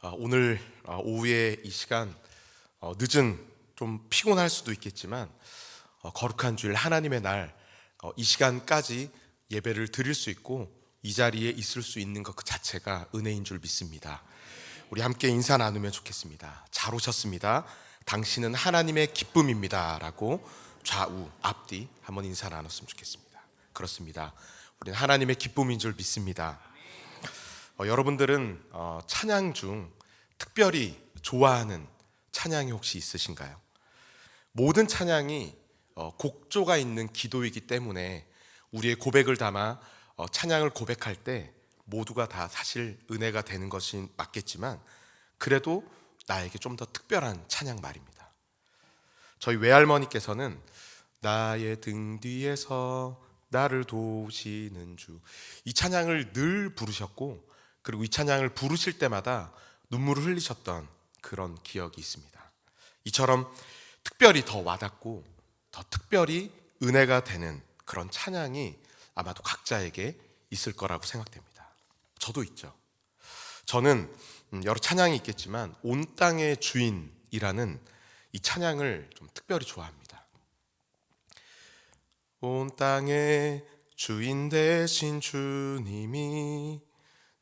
오늘 오후에 이 시간 늦은 좀 피곤할 수도 있겠지만 거룩한 주일 하나님의 날 이 시간까지 예배를 드릴 수 있고 이 자리에 있을 수 있는 것 그 자체가 은혜인 줄 믿습니다. 우리 함께 인사 나누면 좋겠습니다. 잘 오셨습니다. 당신은 하나님의 기쁨입니다 라고 좌우 앞뒤 한번 인사 나눴으면 좋겠습니다. 그렇습니다. 우리는 하나님의 기쁨인 줄 믿습니다. 여러분들은 찬양 중 특별히 좋아하는 찬양이 혹시 있으신가요? 모든 찬양이 곡조가 있는 기도이기 때문에 우리의 고백을 담아 찬양을 고백할 때 모두가 다 사실 은혜가 되는 것이 맞겠지만 그래도 나에게 좀 더 특별한 찬양 말입니다. 저희 외할머니께서는 나의 등 뒤에서 나를 도우시는 주, 이 찬양을 늘 부르셨고, 그리고 이 찬양을 부르실 때마다 눈물을 흘리셨던 그런 기억이 있습니다. 이처럼 특별히 더 와닿고 더 특별히 은혜가 되는 그런 찬양이 아마도 각자에게 있을 거라고 생각됩니다. 저도 있죠. 저는 여러 찬양이 있겠지만 온 땅의 주인이라는 이 찬양을 좀 특별히 좋아합니다. 온 땅의 주인 되신 주님이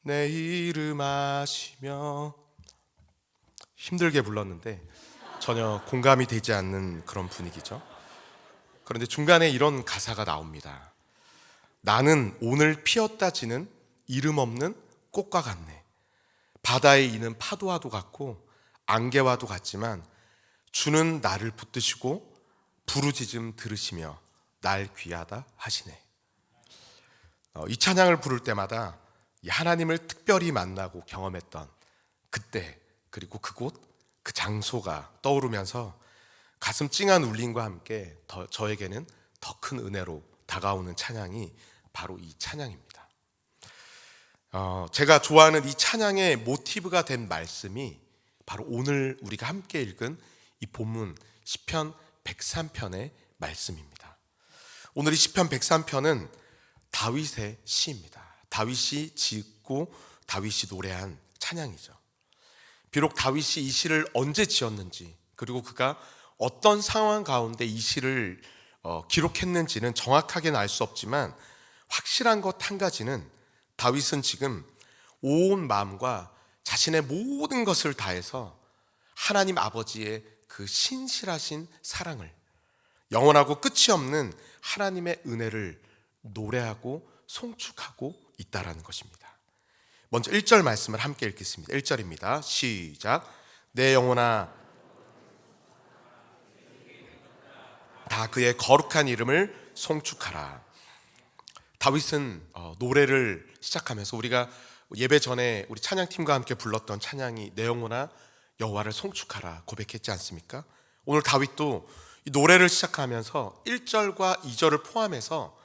내 이름 아시며, 힘들게 불렀는데 전혀 공감이 되지 않는 그런 분위기죠. 그런데 중간에 이런 가사가 나옵니다. 나는 오늘 피었다 지는 이름 없는 꽃과 같네. 바다에 이는 파도와도 같고 안개와도 같지만 주는 나를 붙드시고 부르짖음 들으시며 날 귀하다 하시네. 이 찬양을 부를 때마다 하나님을 특별히 만나고 경험했던 그때, 그리고 그곳, 그 장소가 떠오르면서 가슴 찡한 울림과 함께 저에게는 더 큰 은혜로 다가오는 찬양이 바로 이 찬양입니다. 제가 좋아하는 이 찬양의 모티브가 된 말씀이 바로 오늘 우리가 함께 읽은 이 본문 시편 103편의 말씀입니다. 오늘 이 시편 103편은 다윗의 시입니다. 다윗이 짓고 다윗이 노래한 찬양이죠. 비록 다윗이 이 시를 언제 지었는지, 그리고 그가 어떤 상황 가운데 이 시를 기록했는지는 정확하게는 알 수 없지만 확실한 것 한 가지는 다윗은 지금 온 마음과 자신의 모든 것을 다해서 하나님 아버지의 그 신실하신 사랑을, 영원하고 끝이 없는 하나님의 은혜를 노래하고 송축하고 있다라는 것입니다. 먼저 1절 말씀을 함께 읽겠습니다. 1절입니다. 시작. 내 영혼아 다 그의 거룩한 이름을 송축하라. 다윗은 노래를 시작하면서 우리가 예배 전에 우리 찬양팀과 함께 불렀던 찬양이 내 영혼아 여호와를 송축하라 고백했지 않습니까? 오늘 다윗도 이 노래를 시작하면서 1절과 2절을 포함해서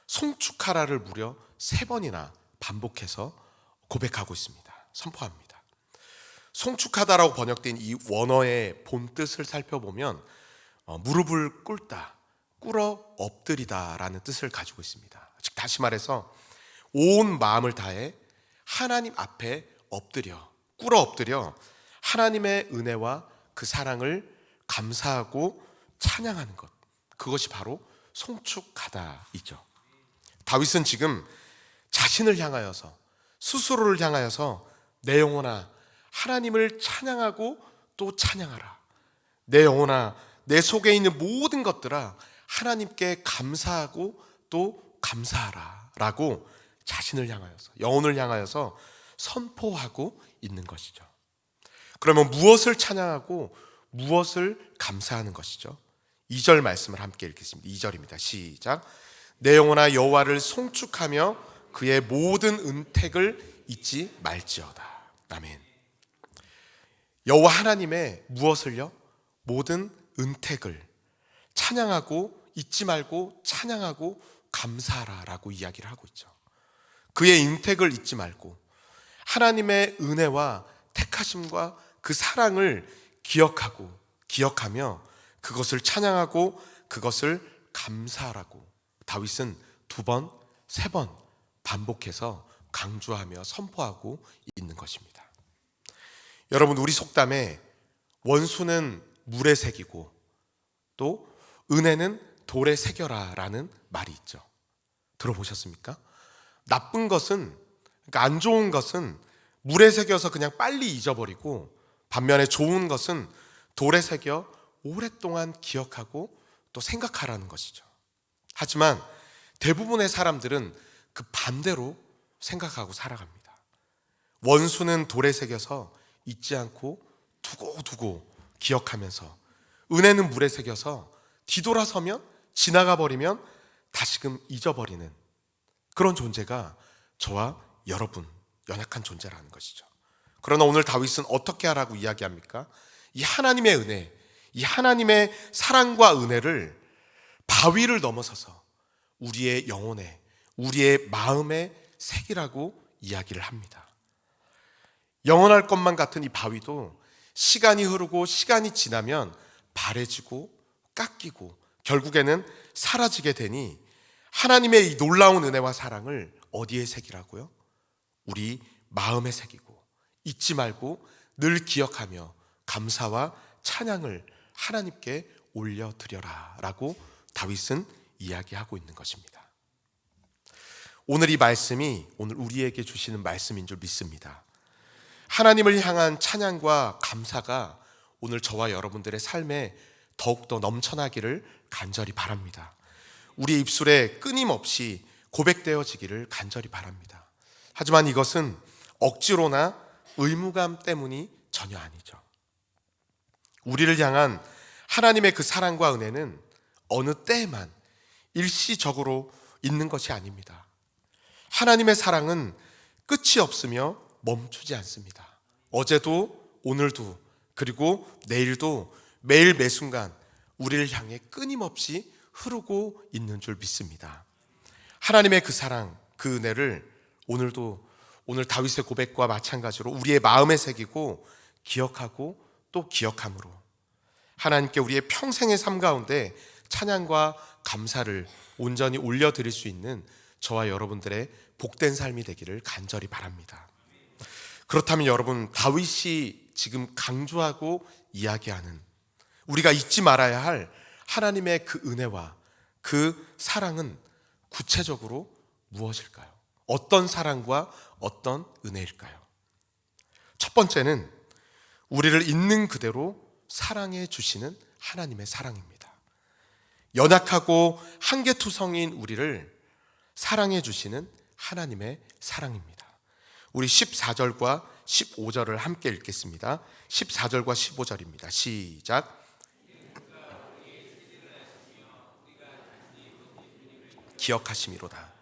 송축하라를 무려 3번이나 반복해서 고백하고 있습니다. 선포합니다. 송축하다라고 번역된 이 원어의 본 뜻을 살펴보면 무릎을 꿇다, 꿇어 엎드리다 라는 뜻을 가지고 있습니다. 즉 다시 말해서 온 마음을 다해 하나님 앞에 엎드려, 꿇어 엎드려 하나님의 은혜와 그 사랑을 감사하고 찬양하는 것, 그것이 바로 송축하다이죠. 다윗은 지금 자신을 향하여서, 스스로를 향하여서 내 영혼아 하나님을 찬양하고 또 찬양하라. 내 영혼아 내 속에 있는 모든 것들아 하나님께 감사하고 또 감사하라 라고 자신을 향하여서, 영혼을 향하여서 선포하고 있는 것이죠. 그러면 무엇을 찬양하고 무엇을 감사하는 것이죠? 2절 말씀을 함께 읽겠습니다. 2절입니다. 시작. 내 영혼아 여호와를 송축하며 그의 모든 은택을 잊지 말지어다. 아멘. 여호와 하나님의 무엇을요? 모든 은택을 찬양하고 잊지 말고 찬양하고 감사하라라고 이야기를 하고 있죠. 그의 은택을 잊지 말고 하나님의 은혜와 택하심과 그 사랑을 기억하며 그것을 찬양하고 그것을 감사하라고 다윗은 2번, 3번 반복해서 강조하며 선포하고 있는 것입니다. 여러분, 우리 속담에 원수는 물에 새기고 또 은혜는 돌에 새겨라 라는 말이 있죠. 들어보셨습니까? 나쁜 것은, 그러니까 안 좋은 것은 물에 새겨서 그냥 빨리 잊어버리고, 반면에 좋은 것은 돌에 새겨 오랫동안 기억하고 또 생각하라는 것이죠. 하지만 대부분의 사람들은 그 반대로 생각하고 살아갑니다. 원수는 돌에 새겨서 잊지 않고 두고두고 기억하면서, 은혜는 물에 새겨서 뒤돌아서면, 지나가 버리면 다시금 잊어버리는 그런 존재가 저와 여러분, 연약한 존재라는 것이죠. 그러나 오늘 다윗은 어떻게 하라고 이야기합니까? 이 하나님의 은혜, 이 하나님의 사랑과 은혜를 바위를 넘어서서 우리의 영혼에, 우리의 마음에 새기라고 이야기를 합니다. 영원할 것만 같은 이 바위도 시간이 흐르고 시간이 지나면 바래지고 깎이고 결국에는 사라지게 되니, 하나님의 이 놀라운 은혜와 사랑을 어디에 새기라고요? 우리 마음에 새기고, 잊지 말고 늘 기억하며 감사와 찬양을 하나님께 올려드려라 라고 다윗은 이야기하고 있는 것입니다. 오늘 이 말씀이 오늘 우리에게 주시는 말씀인 줄 믿습니다. 하나님을 향한 찬양과 감사가 오늘 저와 여러분들의 삶에 더욱더 넘쳐나기를 간절히 바랍니다. 우리 입술에 끊임없이 고백되어지기를 간절히 바랍니다. 하지만 이것은 억지로나 의무감 때문이 전혀 아니죠. 우리를 향한 하나님의 그 사랑과 은혜는 어느 때에만 일시적으로 있는 것이 아닙니다. 하나님의 사랑은 끝이 없으며 멈추지 않습니다. 어제도 오늘도 그리고 내일도 매일 매순간 우리를 향해 끊임없이 흐르고 있는 줄 믿습니다. 하나님의 그 사랑, 그 은혜를 오늘 다윗의 고백과 마찬가지로 우리의 마음에 새기고 기억하고 또 기억함으로 하나님께 우리의 평생의 삶 가운데 찬양과 감사를 온전히 올려드릴 수 있는 저와 여러분들의 복된 삶이 되기를 간절히 바랍니다. 그렇다면 여러분, 다윗이 지금 강조하고 이야기하는, 우리가 잊지 말아야 할 하나님의 그 은혜와 그 사랑은 구체적으로 무엇일까요? 어떤 사랑과 어떤 은혜일까요? 첫 번째는 우리를 있는 그대로 사랑해 주시는 하나님의 사랑입니다. 연약하고 한계투성인 우리를 사랑해 주시는 하나님의 사랑입니다. 우리 14절과 15절을 함께 읽겠습니다. 14절과 15절입니다. 시작. 기억하심이로다.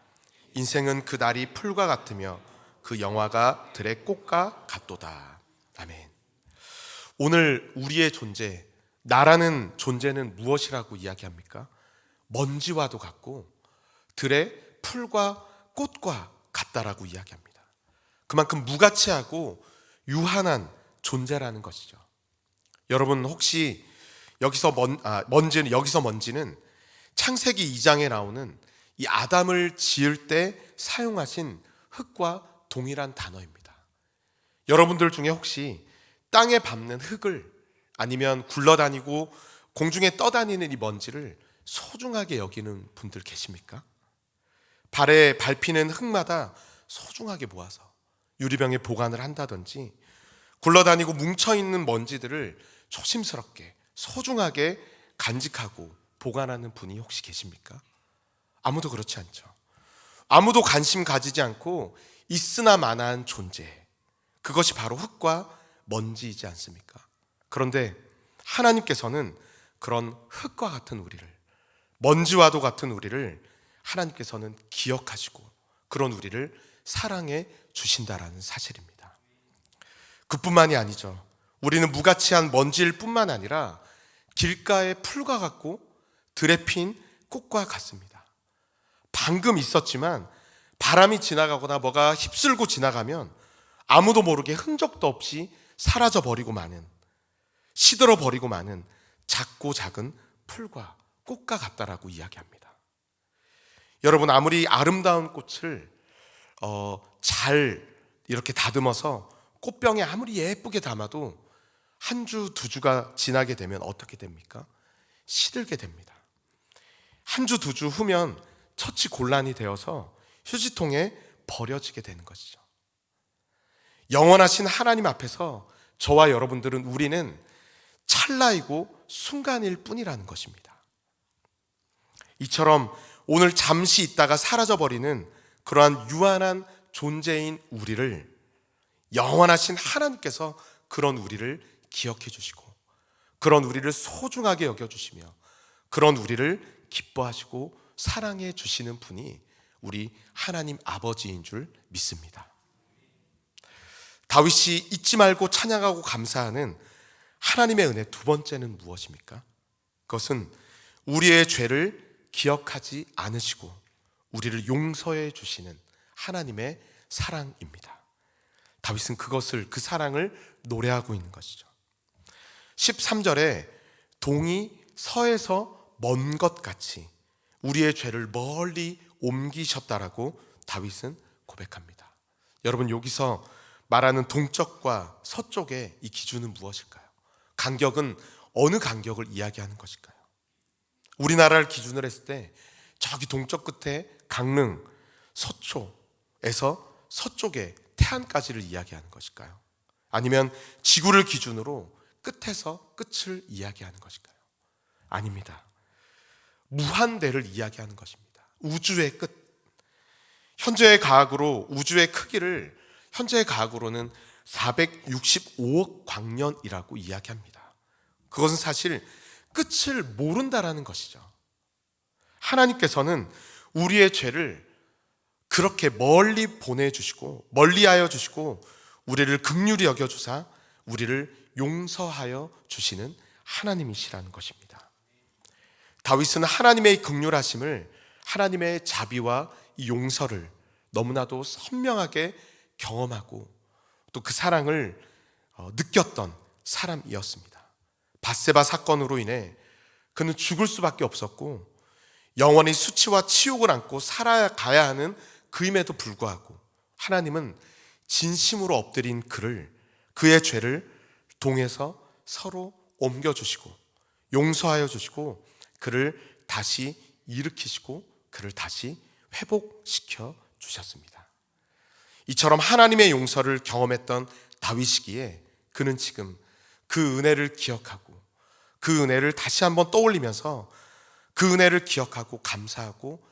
인생은 그 날이 풀과 같으며 그 영화가 들의 꽃과 같도다. 아멘. 오늘 우리의 존재, 나라는 존재는 무엇이라고 이야기합니까? 먼지와도 같고 들의 풀과 꽃과 같다라고 이야기합니다. 그만큼 무가치하고 유한한 존재라는 것이죠. 여러분, 혹시 여기서 먼지는 창세기 2장에 나오는 이 아담을 지을 때 사용하신 흙과 동일한 단어입니다. 여러분들 중에 혹시 땅에 밟는 흙을, 아니면 굴러다니고 공중에 떠다니는 이 먼지를 소중하게 여기는 분들 계십니까? 발에 밟히는 흙마다 소중하게 모아서 유리병에 보관을 한다든지, 굴러다니고 뭉쳐있는 먼지들을 조심스럽게 소중하게 간직하고 보관하는 분이 혹시 계십니까? 아무도 그렇지 않죠. 아무도 관심 가지지 않고 있으나 마나한 존재, 그것이 바로 흙과 먼지이지 않습니까? 그런데 하나님께서는 그런 흙과 같은 우리를, 먼지와도 같은 우리를 하나님께서는 기억하시고 그런 우리를 사랑해 주신다라는 사실입니다. 그뿐만이 아니죠. 우리는 무가치한 먼지일 뿐만 아니라 길가의 풀과 같고 들에 핀 꽃과 같습니다. 방금 있었지만 바람이 지나가거나 뭐가 휩쓸고 지나가면 아무도 모르게 흔적도 없이 사라져버리고 마는, 시들어버리고 마는 작고 작은 풀과 꽃과 같다라고 이야기합니다. 여러분, 아무리 아름다운 꽃을 잘 이렇게 다듬어서 꽃병에 아무리 예쁘게 담아도 한 주, 두 주가 지나게 되면 어떻게 됩니까? 시들게 됩니다. 한 주, 두 주 후면 처치 곤란이 되어서 휴지통에 버려지게 되는 것이죠. 영원하신 하나님 앞에서 저와 여러분들은 우리는 찰나이고 순간일 뿐이라는 것입니다. 이처럼 오늘 잠시 있다가 사라져버리는 그러한 유한한 존재인 우리를 영원하신 하나님께서 그런 우리를 기억해 주시고 그런 우리를 소중하게 여겨주시며 그런 우리를 기뻐하시고 사랑해 주시는 분이 우리 하나님 아버지인 줄 믿습니다. 다윗이 잊지 말고 찬양하고 감사하는 하나님의 은혜 두 번째는 무엇입니까? 그것은 우리의 죄를 기억하지 않으시고 우리를 용서해 주시는 하나님의 사랑입니다. 다윗은 그 사랑을 노래하고 있는 것이죠. 13절에 동이 서에서 먼 것 같이 우리의 죄를 멀리 옮기셨다라고 다윗은 고백합니다. 여러분, 여기서 말하는 동쪽과 서쪽의 이 기준은 무엇일까요? 간격은 어느 간격을 이야기하는 것일까요? 우리나라를 기준으로 했을 때 저기 동쪽 끝에 강릉, 서초에서 서쪽의 태안까지를 이야기하는 것일까요? 아니면 지구를 기준으로 끝에서 끝을 이야기하는 것일까요? 아닙니다. 무한대를 이야기하는 것입니다. 우주의 끝. 현재의 과학으로 우주의 크기를 현재의 과학으로는 465억 광년이라고 이야기합니다. 그것은 사실 끝을 모른다라는 것이죠. 하나님께서는 우리의 죄를 그렇게 멀리 보내주시고 멀리하여 주시고 우리를 긍휼히 여겨주사 우리를 용서하여 주시는 하나님이시라는 것입니다. 다윗은 하나님의 긍휼하심을, 하나님의 자비와 이 용서를 너무나도 선명하게 경험하고 또 그 사랑을 느꼈던 사람이었습니다. 밧세바 사건으로 인해 그는 죽을 수밖에 없었고 영원히 수치와 치욕을 안고 살아가야 하는 그임에도 불구하고 하나님은 진심으로 엎드린 그의 죄를 동에서 서로 옮겨주시고 용서하여 주시고 그를 다시 일으키시고 그를 다시 회복시켜 주셨습니다. 이처럼 하나님의 용서를 경험했던 다윗이기에 그는 지금 그 은혜를 기억하고 그 은혜를 다시 한번 떠올리면서 그 은혜를 기억하고 감사하고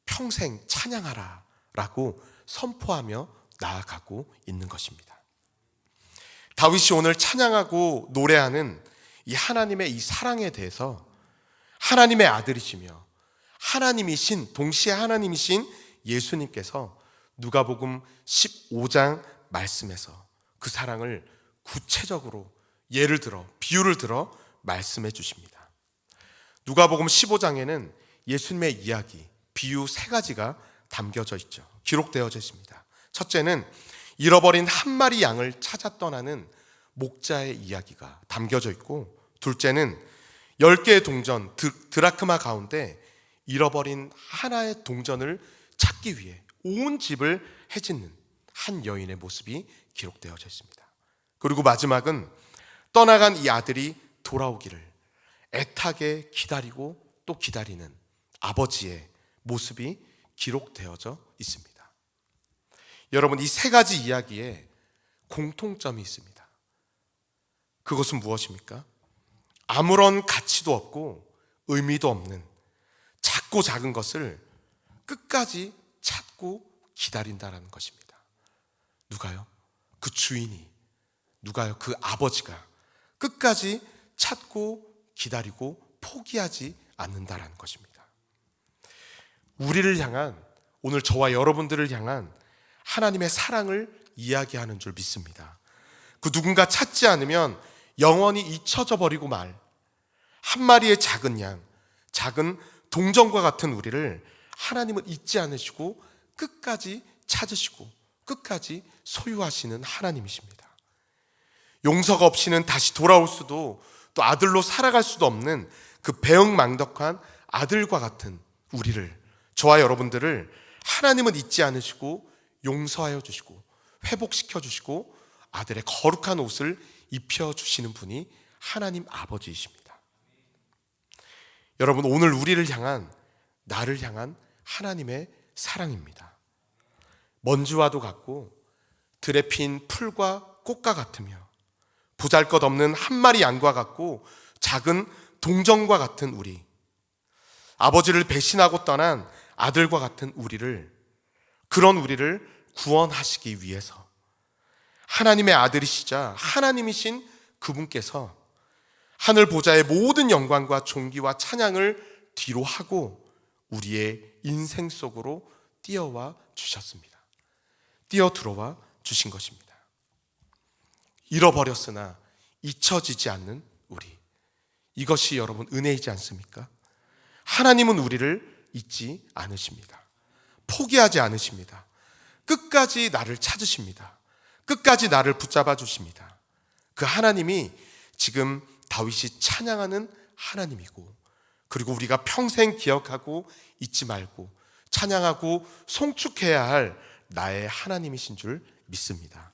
평생 찬양하라 라고 선포하며 나아가고 있는 것입니다. 다윗이 오늘 찬양하고 노래하는 이 하나님의 이 사랑에 대해서 하나님의 아들이시며 하나님이신, 동시에 하나님이신 예수님께서 누가복음 15장 말씀에서 그 사랑을 구체적으로 예를 들어 비유를 들어 말씀해 주십니다. 누가복음 15장에는 예수님의 이야기, 비유 세 가지가 담겨져 있죠. 기록되어져 있습니다. 첫째는 잃어버린 한 마리 양을 찾아 떠나는 목자의 이야기가 담겨져 있고, 둘째는 10개의 동전, 드라크마 가운데 잃어버린 하나의 동전을 찾기 위해 온 집을 헤집는 한 여인의 모습이 기록되어져 있습니다. 그리고 마지막은 떠나간 이 아들이 돌아오기를 애타게 기다리고 또 기다리는 아버지의 모습이 기록되어져 있습니다. 여러분, 이 세 가지 이야기에 공통점이 있습니다. 그것은 무엇입니까? 아무런 가치도 없고 의미도 없는 작고 작은 것을 끝까지 찾고 기다린다는 것입니다. 누가요? 그 주인이, 누가요? 그 아버지가 끝까지 찾고 기다리고 포기하지 않는다는 것입니다. 우리를 향한, 오늘 저와 여러분들을 향한 하나님의 사랑을 이야기하는 줄 믿습니다. 그 누군가 찾지 않으면 영원히 잊혀져 버리고 말, 한 마리의 작은 양, 작은 동전과 같은 우리를 하나님은 잊지 않으시고 끝까지 찾으시고 끝까지 소유하시는 하나님이십니다. 용서가 없이는 다시 돌아올 수도 또 아들로 살아갈 수도 없는 그 배은망덕한 아들과 같은 우리를, 저와 여러분들을 하나님은 잊지 않으시고 용서하여 주시고 회복시켜 주시고 아들의 거룩한 옷을 입혀주시는 분이 하나님 아버지이십니다. 여러분, 오늘 우리를 향한, 나를 향한 하나님의 사랑입니다. 먼지와도 같고 들에 핀 풀과 꽃과 같으며 보잘것없는 한 마리 양과 같고 작은 동정과 같은 우리, 아버지를 배신하고 떠난 아들과 같은 우리를, 그런 우리를 구원하시기 위해서 하나님의 아들이시자 하나님이신 그분께서 하늘 보좌의 모든 영광과 존귀와 찬양을 뒤로 하고 우리의 인생 속으로 뛰어와 주셨습니다. 뛰어 들어와 주신 것입니다. 잃어버렸으나 잊혀지지 않는 우리, 이것이 여러분 은혜이지 않습니까? 하나님은 우리를 잊지 않으십니다. 포기하지 않으십니다. 끝까지 나를 찾으십니다. 끝까지 나를 붙잡아 주십니다. 그 하나님이 지금 다윗이 찬양하는 하나님이고, 그리고 우리가 평생 기억하고 잊지 말고 찬양하고 송축해야 할 나의 하나님이신 줄 믿습니다.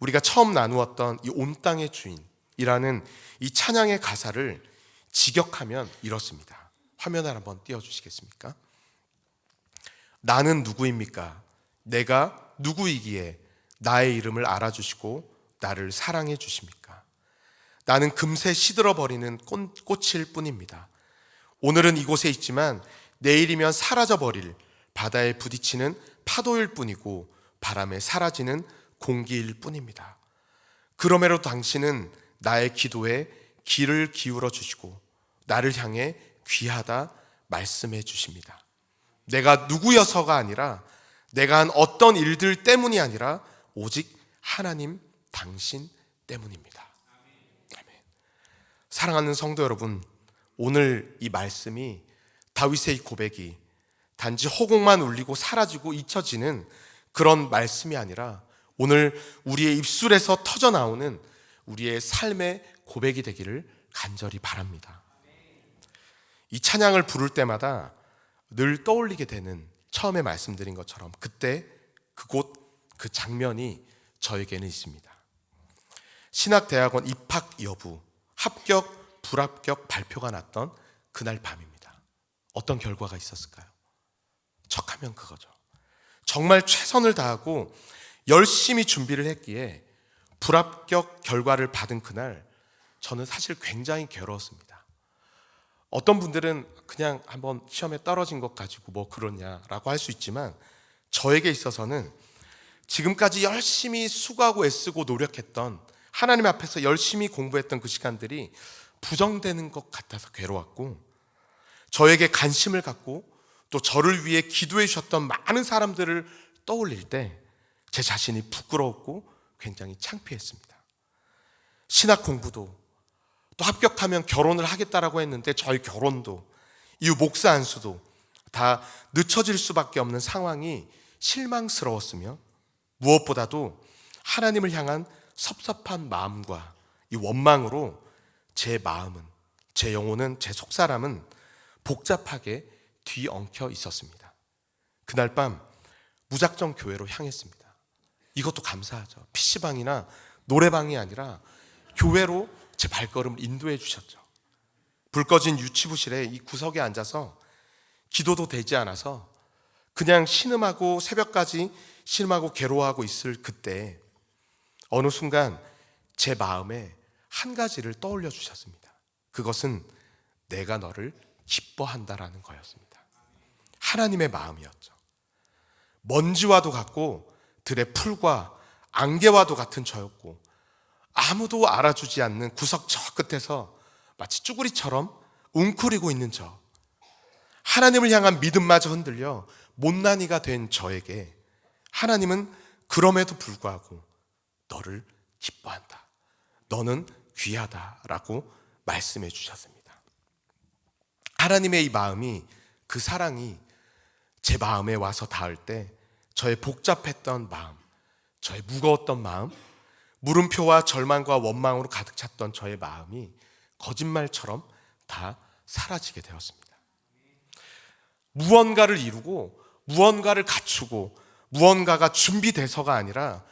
우리가 처음 나누었던 이 온 땅의 주인이라는 이 찬양의 가사를 직역하면 이렇습니다. 화면을 한번 띄워주시겠습니까? 나는 누구입니까? 내가 누구이기에 나의 이름을 알아주시고 나를 사랑해 주십니까? 나는 금세 시들어버리는 꽃일 뿐입니다. 오늘은 이곳에 있지만 내일이면 사라져버릴 바다에 부딪히는 파도일 뿐이고 바람에 사라지는 공기일 뿐입니다. 그럼에도 당신은 나의 기도에 귀를 기울여 주시고 나를 향해 귀하다 말씀해 주십니다. 내가 누구여서가 아니라, 내가 한 어떤 일들 때문이 아니라 오직 하나님 당신 때문입니다. 아멘. 사랑하는 성도 여러분, 오늘 이 말씀이, 다윗의 이 고백이 단지 허공만 울리고 사라지고 잊혀지는 그런 말씀이 아니라 오늘 우리의 입술에서 터져나오는 우리의 삶의 고백이 되기를 간절히 바랍니다. 이 찬양을 부를 때마다 늘 떠올리게 되는, 처음에 말씀드린 것처럼 그때 그곳 그 장면이 저에게는 있습니다. 신학대학원 입학 여부, 합격, 불합격 발표가 났던 그날 밤입니다. 어떤 결과가 있었을까요? 척하면 그거죠. 정말 최선을 다하고 열심히 준비를 했기에 불합격 결과를 받은 그날, 저는 사실 굉장히 괴로웠습니다. 어떤 분들은 그냥 한번 시험에 떨어진 것 가지고 뭐 그러냐라고 할 수 있지만, 저에게 있어서는 지금까지 열심히 수고하고 애쓰고 노력했던, 하나님 앞에서 열심히 공부했던 그 시간들이 부정되는 것 같아서 괴로웠고, 저에게 관심을 갖고 또 저를 위해 기도해 주셨던 많은 사람들을 떠올릴 때 제 자신이 부끄러웠고 굉장히 창피했습니다. 신학 공부도, 또 합격하면 결혼을 하겠다라고 했는데 저희 결혼도, 이후 목사 안수도 다 늦춰질 수밖에 없는 상황이 실망스러웠으며, 무엇보다도 하나님을 향한 섭섭한 마음과 이 원망으로 제 마음은, 제 영혼은, 제 속사람은 복잡하게 뒤엉켜 있었습니다. 그날 밤 무작정 교회로 향했습니다. 이것도 감사하죠. PC방이나 노래방이 아니라 교회로 제 발걸음을 인도해 주셨죠. 불 꺼진 유치부실에 이 구석에 앉아서 기도도 되지 않아서 그냥 신음하고 새벽까지 신음하고 괴로워하고 있을 그때 어느 순간 제 마음에 한 가지를 떠올려 주셨습니다. 그것은 내가 너를 기뻐한다라는 거였습니다. 하나님의 마음이었죠. 먼지와도 같고 들의 풀과 안개와도 같은 저였고, 아무도 알아주지 않는 구석 저 끝에서 마치 쭈구리처럼 웅크리고 있는 저, 하나님을 향한 믿음마저 흔들려 못난이가 된 저에게 하나님은 그럼에도 불구하고 너를 기뻐한다, 너는 귀하다라고 말씀해 주셨습니다. 하나님의 이 마음이, 그 사랑이 제 마음에 와서 닿을 때 저의 복잡했던 마음, 저의 무거웠던 마음, 물음표와 절망과 원망으로 가득 찼던 저의 마음이 거짓말처럼 다 사라지게 되었습니다. 무언가를 이루고 무언가를 갖추고 무언가가 준비돼서가 아니라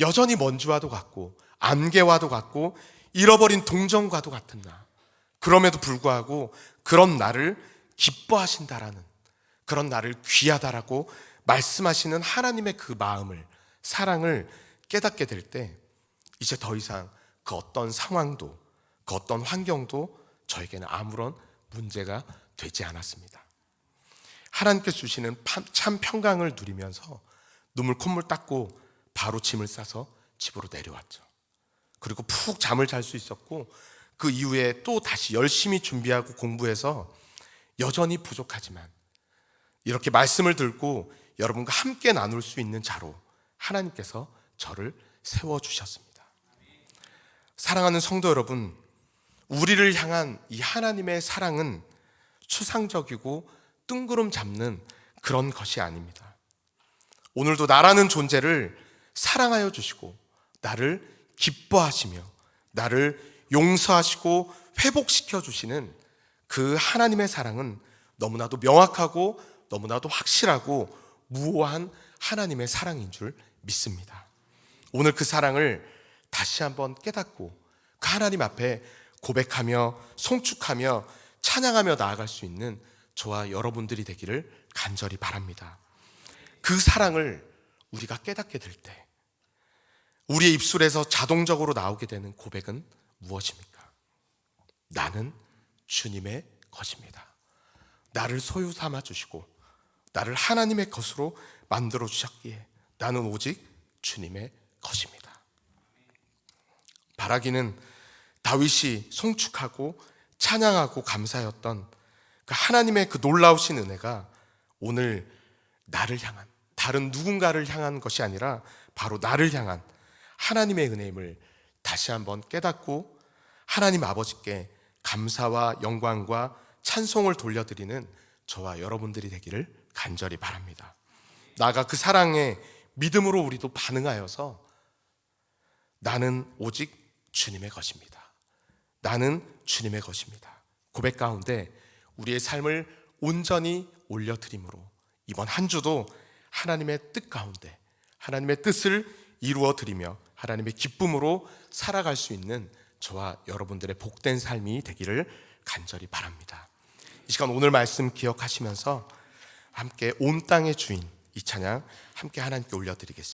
여전히 먼지와도 같고 안개와도 같고 잃어버린 동정과도 같은 나, 그럼에도 불구하고 그런 나를 기뻐하신다라는, 그런 나를 귀하다라고 말씀하시는 하나님의 그 마음을, 사랑을 깨닫게 될 때 이제 더 이상 그 어떤 상황도, 그 어떤 환경도 저에게는 아무런 문제가 되지 않았습니다. 하나님께서 주시는 참 평강을 누리면서 눈물 콧물 닦고 바로 짐을 싸서 집으로 내려왔죠. 그리고 푹 잠을 잘 수 있었고, 그 이후에 또 다시 열심히 준비하고 공부해서 여전히 부족하지만 이렇게 말씀을 듣고 여러분과 함께 나눌 수 있는 자로 하나님께서 저를 세워주셨습니다. 사랑하는 성도 여러분, 우리를 향한 이 하나님의 사랑은 추상적이고 뜬구름 잡는 그런 것이 아닙니다. 오늘도 나라는 존재를 사랑하여 주시고 나를 기뻐하시며 나를 용서하시고 회복시켜 주시는 그 하나님의 사랑은 너무나도 명확하고 너무나도 확실하고 무오한 하나님의 사랑인 줄 믿습니다. 오늘 그 사랑을 다시 한번 깨닫고 그 하나님 앞에 고백하며 송축하며 찬양하며 나아갈 수 있는 저와 여러분들이 되기를 간절히 바랍니다. 그 사랑을 우리가 깨닫게 될 때 우리의 입술에서 자동적으로 나오게 되는 고백은 무엇입니까? 나는 주님의 것입니다. 나를 소유 삼아 주시고 나를 하나님의 것으로 만들어 주셨기에 나는 오직 주님의 것입니다. 바라기는 다윗이 송축하고 찬양하고 감사했던 그 하나님의 그 놀라우신 은혜가 오늘 나를 향한, 다른 누군가를 향한 것이 아니라 바로 나를 향한 하나님의 은혜임을 다시 한번 깨닫고 하나님 아버지께 감사와 영광과 찬송을 돌려드리는 저와 여러분들이 되기를 간절히 바랍니다. 나아가 그 사랑에 믿음으로 우리도 반응하여서 나는 오직 주님의 것입니다. 나는 주님의 것입니다. 고백 가운데 우리의 삶을 온전히 올려드림으로 이번 한 주도 하나님의 뜻 가운데 하나님의 뜻을 이루어 드리며 하나님의 기쁨으로 살아갈 수 있는 저와 여러분들의 복된 삶이 되기를 간절히 바랍니다. 이 시간 오늘 말씀 기억하시면서 함께 온 땅의 주인 이 찬양 함께 하나님께 올려드리겠습니다.